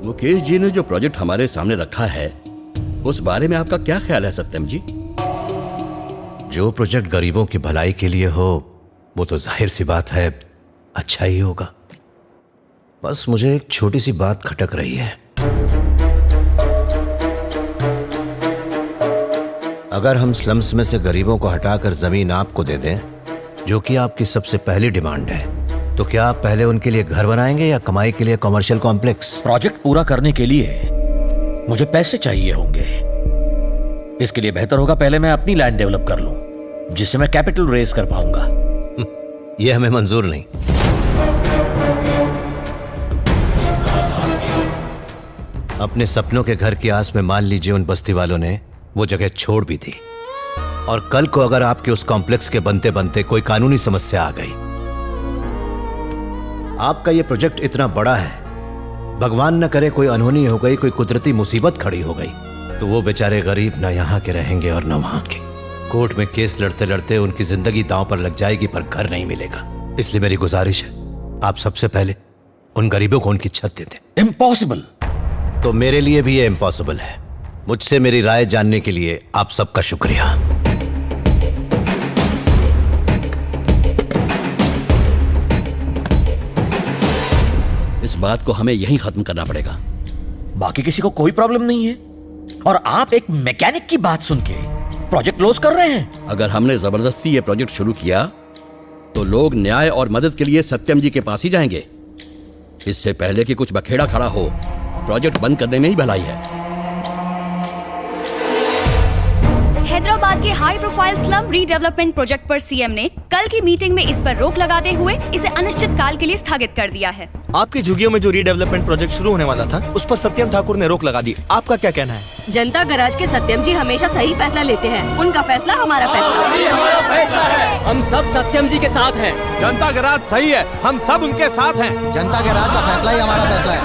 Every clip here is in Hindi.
मुकेश जी ने जो प्रोजेक्ट हमारे सामने रखा है उस बारे में आपका क्या ख्याल है सत्यम जी? जो प्रोजेक्ट गरीबों की भलाई के लिए हो वो तो जाहिर सी बात है अच्छा ही होगा। बस मुझे एक छोटी सी बात खटक रही है। अगर हम स्लम्स में से गरीबों को हटाकर जमीन आपको दे दें, जो कि आपकी सबसे पहली डिमांड है, तो क्या आप पहले उनके लिए घर बनाएंगे या कमाई के लिए कमर्शियल कॉम्प्लेक्स? प्रोजेक्ट पूरा करने के लिए मुझे पैसे चाहिए होंगे। इसके लिए बेहतर होगा पहले मैं अपनी लैंड डेवलप कर लूं, जिससे मैं कैपिटल रेज कर पाऊंगा। यह हमें मंजूर नहीं। अपने सपनों के घर की आस में मान लीजिए उन बस्ती वालों ने वो जगह छोड़ भी थी, और कल को अगर आपके उस कॉम्प्लेक्स के बनते बनते कोई कानूनी समस्या आ गई, आपका ये प्रोजेक्ट इतना बड़ा है, भगवान न करे कोई अनहोनी हो गई, कोई कुदरती मुसीबत खड़ी हो गई, तो वो बेचारे गरीब ना यहाँ के रहेंगे और न वहां के। कोर्ट में केस लड़ते लड़ते उनकी जिंदगी दांव पर लग जाएगी, पर घर नहीं मिलेगा। इसलिए मेरी गुजारिश है, आप सबसे पहले उन गरीबों को उनकी छत दे दें। इम्पॉसिबल। तो मेरे लिए भी ये इम्पॉसिबल है। मुझसे मेरी राय जानने के लिए आप सबका शुक्रिया। इस बात को हमें यहीं खत्म करना पड़ेगा। बाकी किसी को कोई प्रॉब्लम नहीं है, और आप एक मैकेनिक की बात सुन के प्रोजेक्ट क्लोज कर रहे हैं। अगर हमने जबरदस्ती ये प्रोजेक्ट शुरू किया तो लोग न्याय और मदद के लिए सत्यम जी के पास ही जाएंगे। इससे पहले कि कुछ बखेड़ा खड़ा हो, प्रोजेक्ट बंद करने में ही भलाई है। हैदराबाद के high profile slum redevelopment project पर सीएम ने कल की मीटिंग में इस पर रोक लगाते हुए इसे अनिश्चित काल के लिए स्थगित कर दिया है। आपकी झुग्गियों में जो रीडेवलपमेंट प्रोजेक्ट शुरू होने वाला था, उस पर सत्यम ठाकुर ने रोक लगा दी। आपका क्या कहना है? जनता गराज के सत्यम जी हमेशा सही फैसला लेते हैं। उनका फैसला हमारा फैसला है। हम सब सत्यम जी के साथ हैं। जनता गराज सही है, हम सब उनके साथ हैं। जनता के राज का फैसला ही हमारा फैसला है।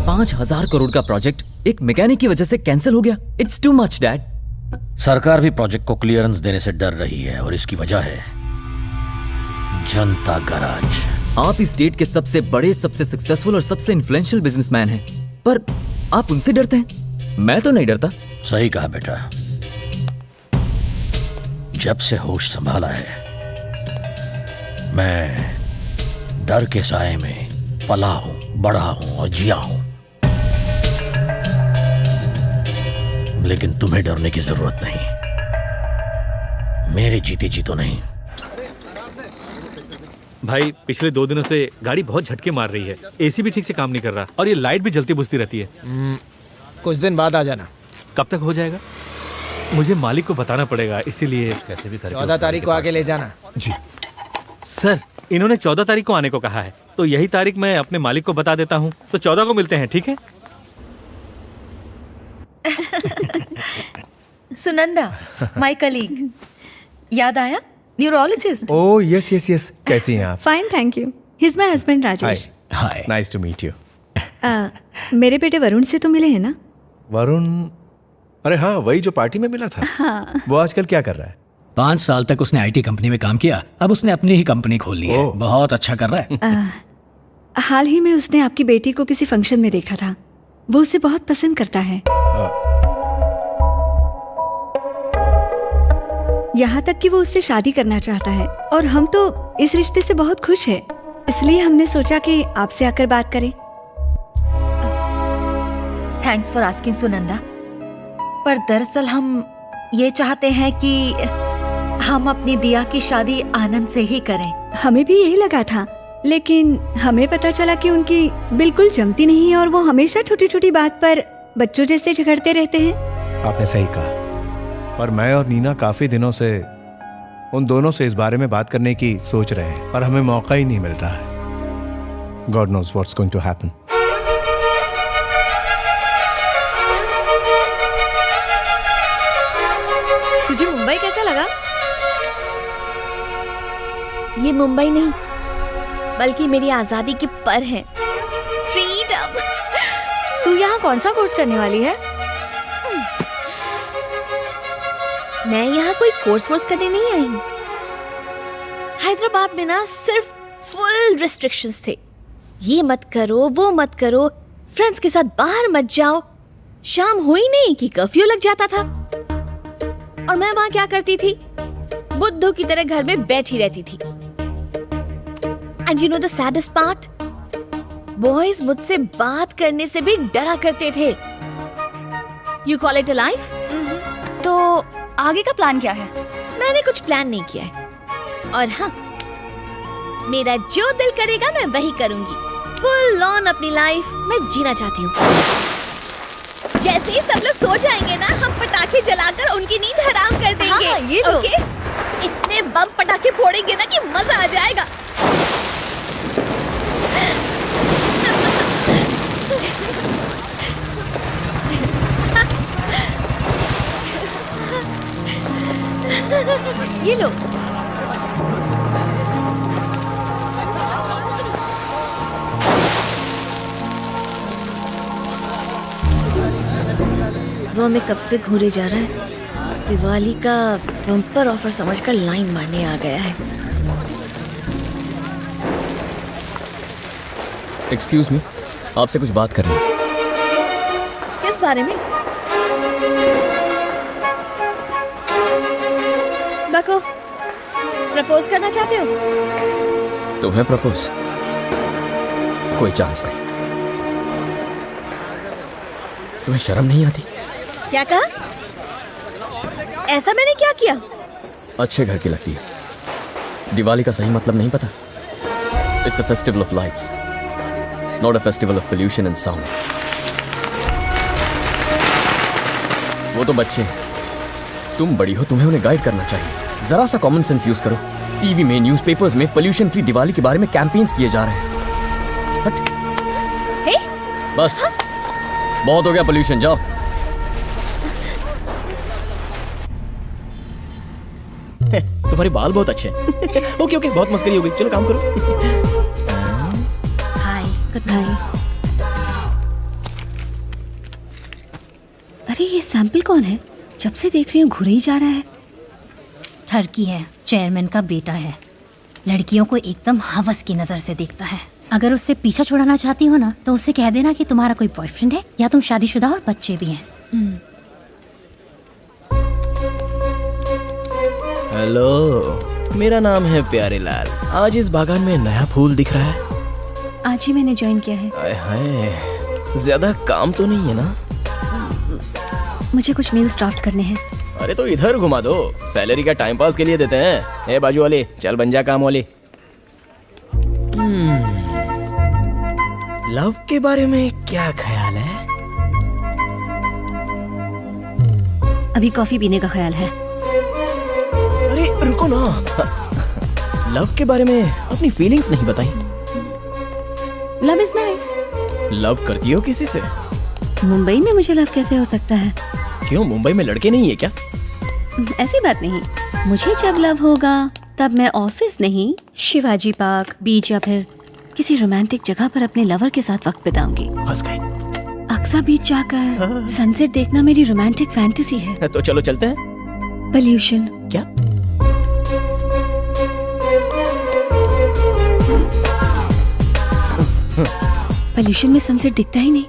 5,000 करोड़ का प्रोजेक्ट एक मैकेनिक की वजह से कैंसिल हो गया। It's too much dad. सरकार भी प्रोजेक्ट को क्लियरेंस देने से डर रही है, और इसकी वजह है जनता गराज। आप इस स्टेट के सबसे बड़े, सबसे सक्सेसफुल और सबसे इन्फ्लुएंशियल बिजनेसमैन हैं, पर आप उनसे डरते हैं। मैं तो नहीं डरता। सही कहा बेटा। जब से होश संभाला है, मैं डर के साए में पला हूं, बढ़ा हूं और जिया हूं। लेकिन तुम्हें डरने की जरूरत नहीं, मेरे जीते जी तो नहीं। भाई पिछले 2 दिनों से गाड़ी बहुत झटके मार रही है, एसी भी ठीक से काम नहीं कर रहा, और ये लाइट भी जलती बुझती रहती है। कुछ दिन बाद आ जाना। कब तक हो जाएगा? मुझे मालिक को बताना पड़ेगा, इसीलिए कैसे भी 14 तारीख को आके ले जाना। जी सर, इन्होंने 14 तारीख को आने को कहा है, तो यही तारीख मैं अपने मालिक को बता देता हूँ, तो 14 को मिलते हैं, ठीक है? सुनंदा, माय कलीग, याद आया? Neurologist. Oh yes yes yes, कैसी हैं आप? Fine thank you. He is my husband Rajesh. Hi, nice to meet you. मेरे बेटे वरुण से तो मिले हैं ना? वरुण? अरे हाँ, वही जो पार्टी में मिला था। हाँ। वो आजकल क्या कर रहा है? 5 साल तक उसने आईटी कंपनी में काम किया, अब उसने अपनी ही कंपनी खोल ली है। बहुत अच्छा कर रहा है। हाल ही में उसने आपकी बेटी को किसी फंक्शन में देखा था। वो उसे बहुत पसंद करता है। यहाँ तक कि वो उससे शादी करना चाहता है, और हम तो इस रिश्ते से बहुत खुश हैं। इसलिए हमने सोचा कि आपसे आकर बात करें। थैंक्स फॉर आस्किंग सुनंदा, पर दरअसल हम ये चाहते हैं कि हम अपनी दिया की शादी आनंद से ही करें। हमें भी यही लगा था, लेकिन हमें पता चला कि उनकी बिल्कुल जमती नहीं है, और वो हमेशा छोटी छोटी बात पर बच्चों जैसे झगड़ते रहते हैं। आपने सही कहा, पर मैं और नीना काफी दिनों से उन दोनों से इस बारे में बात करने की सोच रहे हैं, पर हमें मौका ही नहीं मिल रहा है। God knows what's going to happen. तुझे मुंबई कैसा लगा? ये मुंबई नहीं, बल्कि मेरी आजादी की पर है। फ्रीडम। तू यहाँ कौन सा कोर्स करने वाली है? मैं यहाँ कोई कोर्स वोर्स करने नहीं आई हूँ। हैदराबाद में ना सिर्फ फुल रिस्ट्रिक्शंस थे। ये मत करो, वो मत करो। फ्रेंड्स के साथ बाहर मत जाओ। शाम हुई नहीं कि कर्फ्यू लग जाता था और मैं वहां क्या करती थी? बुद्धू की तरह घर में बैठी रहती थी। And you know the saddest part, boys मुझसे बात करने से भी डरा करते थे। You call it a life? तो आगे का प्लान क्या है? मैंने कुछ प्लान नहीं किया है, और हाँ, मेरा जो दिल करेगा मैं वही करूंगी। फुल ऑन अपनी लाइफ मैं जीना चाहती हूँ। जैसे ही सब लोग सो जाएंगे ना, हम पटाखे जलाकर उनकी नींद हराम कर देंगे। हाँ, ये लो। ओके? इतने बम पटाखे फोड़ेंगे ना कि मजा आ जाएगा। ये लो। वो हमें कब से घूरे जा रहा है। दिवाली का बम्पर ऑफर समझकर लाइन मारने आ गया है। एक्सक्यूज मी, आपसे कुछ बात करनी है। किस बारे में? बको, प्रपोज करना चाहते हो? तुम्हें प्रपोज? कोई चांस नहीं। तुम्हें शर्म नहीं आती? क्या कहा? ऐसा मैंने क्या किया? अच्छे घर की लगती है। दिवाली का सही मतलब नहीं पता? It's a festival of lights, not a festival of pollution and sound. वो तो बच्चे हैं, तुम बड़ी हो, तुम्हें उन्हें गाइड करना चाहिए। जरा सा कॉमन सेंस यूज करो। टीवी में, न्यूज़पेपर्स में पोल्यूशन फ्री दिवाली के बारे में कैंपेन्स किए जा रहे हैं। हट। हे? बस बहुत हो गया पोल्यूशन, जाओ। तुम्हारे बाल बहुत अच्छे हैं। ओके ओके, बहुत मस्करी हो गई, चलो काम करो। हाय, गुड बाय। अरे ये सैंपल कौन है? जब से देख रही हूँ घुरे ही जा रहा है। ठरकी है, चेयरमैन का बेटा है। लड़कियों को एकदम हवस की नजर से देखता है। अगर उससे पीछा छुड़ाना चाहती हो ना, तो उससे कह देना कि तुम्हारा कोई बॉयफ्रेंड है या तुम शादीशुदा और बच्चे भी हैं। हेलो, मेरा नाम है प्यारे लाल। आज इस बागान में नया फूल दिख रहा है। आज ही मैंने ज्वाइन किया है। आय हाय, ज्यादा काम तो नहीं है ना? मुझे कुछ मेल्स ड्राफ्ट करने हैं। अरे तो इधर घुमा दो, सैलरी का टाइम पास के लिए देते हैं। ए बाजू वाली, चल बन जा काम वाली। लव के बारे में क्या ख्याल है? अभी कॉफी पीने का ख्याल है। अरे रुको ना, लव के बारे में अपनी फीलिंग्स नहीं बताई। Love is nice. लव करती हो किसी से? मुंबई में मुझे लव कैसे हो सकता है? क्यों, मुंबई में लड़के नहीं है क्या? ऐसी बात नहीं। मुझे जब लव होगा तब मैं ऑफिस नहीं, शिवाजी पार्क, बीच या फिर किसी रोमांटिक जगह पर अपने लवर के साथ वक्त बिताऊंगी। फंस गए। अक्सा बीच जाकर सनसेट देखना मेरी रोमांटिक फैंटेसी है। तो चलो चलते हैं। पोल्यूशन। क्या? पोल्यूशन में सनसेट दिखता ही नहीं।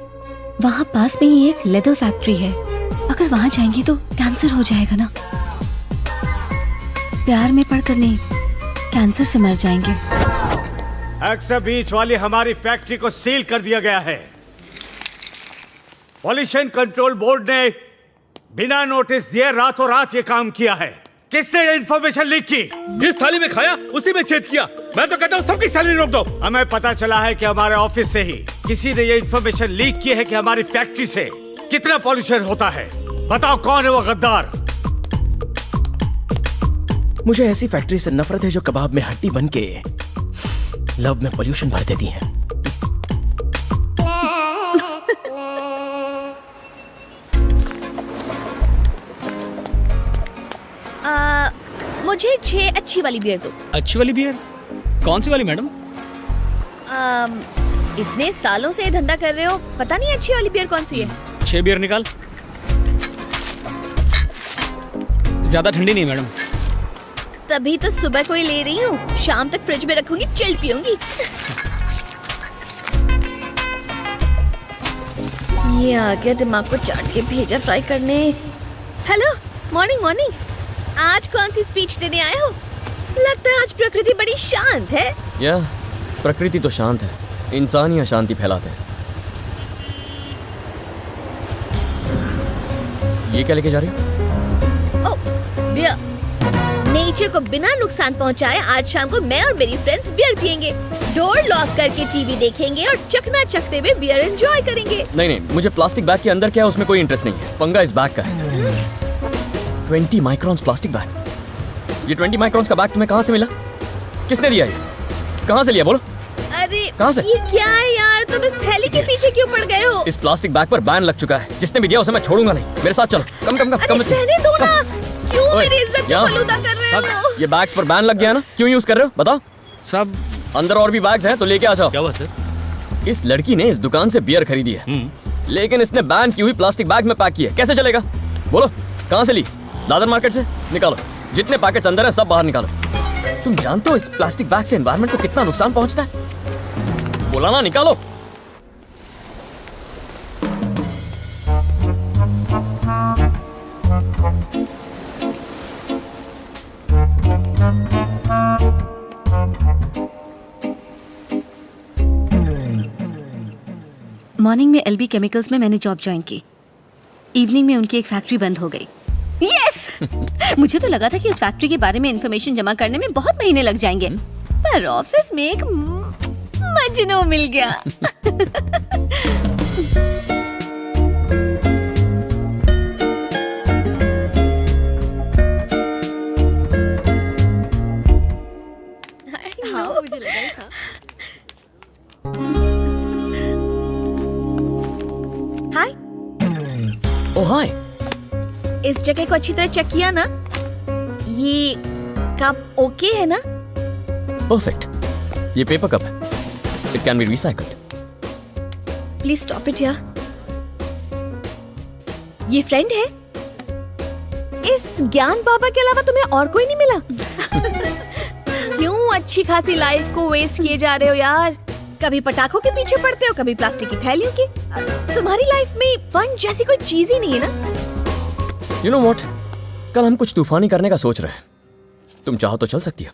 वहाँ पास में ही एक लेदर फैक्ट्री है। अगर वहाँ जाएंगे तो कैंसर हो जाएगा ना। प्यार में पड़कर नहीं, कैंसर से मर जाएंगे। अक्सा बीच वाली हमारी फैक्ट्री को सील कर दिया गया है। पॉल्यूशन कंट्रोल बोर्ड ने बिना नोटिस दिए रातों रात ये काम किया है। किसने ये इन्फॉर्मेशन लीक की? जिस थाली में खाया उसी में छेद किया। मैं तो कहता हूँ सबकी सैलरी रोक दो। हमें पता चला है कि हमारे ऑफिस से ही किसी ने ये इन्फॉर्मेशन लीक की है कि हमारी फैक्ट्री से कितना पॉल्यूशन होता है। बताओ कौन है वो गद्दार? मुझे ऐसी फैक्ट्री से नफरत है जो कबाब में हड्डी बन के लव में पोल्यूशन भर देती है। मुझे 6 अच्छी वाली बियर दो। अच्छी वाली बियर? कौन सी वाली मैडम? इतने सालों से ये धंधा कर रहे हो, पता नहीं अच्छी वाली बियर कौन सी है? 6 बियर निकाल। ज्यादा ठंडी नहीं मैडम। तभी तो सुबह को ही ले रही हूँ, शाम तक फ्रिज में रखूंगी, चिल्ड पीऊंगी। ये आ गया दिमाग को चाट के भेजा फ्राई करने। Hello, morning morning. आज कौन सी स्पीच देने आए हो? लगता है आज प्रकृति बड़ी शांत है। या प्रकृति तो शांत है, इंसान ही अशांति फैलाते हैं। ये क्या लेके जा रही हो? बियर। नेचर को बिना नुकसान पहुंचाए आज शाम को मैं और मेरी फ्रेंड्स बियर पियेंगे, डोर लॉक करके टीवी देखेंगे और चकना चकते हुए बियर एंजॉय करेंगे। नहीं नहीं, मुझे प्लास्टिक बैग के अंदर क्या है उसमें कोई इंटरेस्ट नहीं है। पंगा इस बैग का है। 20 माइक्रॉन्स प्लास्टिक बैग। ये 20 माइक्रॉन्स का बैग तुम्हें कहाँ से मिला? किसने दिया? ये कहाँ से लिया बोलो? अरे कहाँ से? ये क्या है यार, तुम इस थैली के पीछे क्यों पड़ गए हो? इस प्लास्टिक बैग पर बैन लग चुका है। जिसने भी दिया उसे मैं छोड़ूंगा नहीं। मेरे साथ चलो। कम रहने दो ना, क्यों मेरी इज्जत को बलूदा कर रहे हो? ये बैग्स पर बैन लग गया ना, क्यों यूज कर रहे हो बताओ? सब अंदर और भी बैग्स हैं तो लेके आ जाओ। क्या हुआ सर? इस लड़की ने इस दुकान से बियर खरीदी है, लेकिन इसने बैन की हुई प्लास्टिक बैग्स में पैक की है। कैसे चलेगा बोलो? कहाँ से ली? दादर मार्केट से। निकालो जितने पैकेट्स अंदर है सब बाहर निकालो। तुम जानते हो इस प्लास्टिक बैग से एनवायरनमेंट को कितना नुकसान पहुंचता है? बोला ना, निकालो। मॉर्निंग में एलबी केमिकल्स में मैंने जॉब ज्वाइन की। इवनिंग में उनकी एक फैक्ट्री बंद हो गई। यस मुझे तो लगा था कि उस फैक्ट्री के बारे में इंफॉर्मेशन जमा करने में बहुत महीने लग जाएंगे, पर ऑफिस में एक मजनू मिल गया। हाँ, मुझे लगा ही था। हाय। ओह हाय। इस जगह को अच्छी तरह चेक किया ना? ये कप ओके है ना? परफेक्ट। ये पेपर कप है, it can be recycled. Please stop it यार। ये फ्रेंड है? इस ज्ञान बाबा के अलावा तुम्हें और कोई नहीं मिला? क्यों अच्छी खासी लाइफ को वेस्ट किए जा रहे हो यार? कभी पटाखों के पीछे पड़ते हो, कभी प्लास्टिक की थैलियों की। तुम्हारी लाइफ में फन जैसी कोई चीज ही नहीं है ना? You know what? कल हम कुछ तूफानी करने का सोच रहे हैं। तुम चाहो तो चल सकती हो।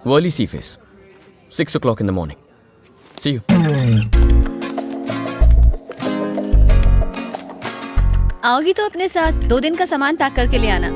वर्ली सी face, 6 o'clock in the morning. See you. आओगी तो अपने साथ 2 दिन का सामान पैक करके ले आना।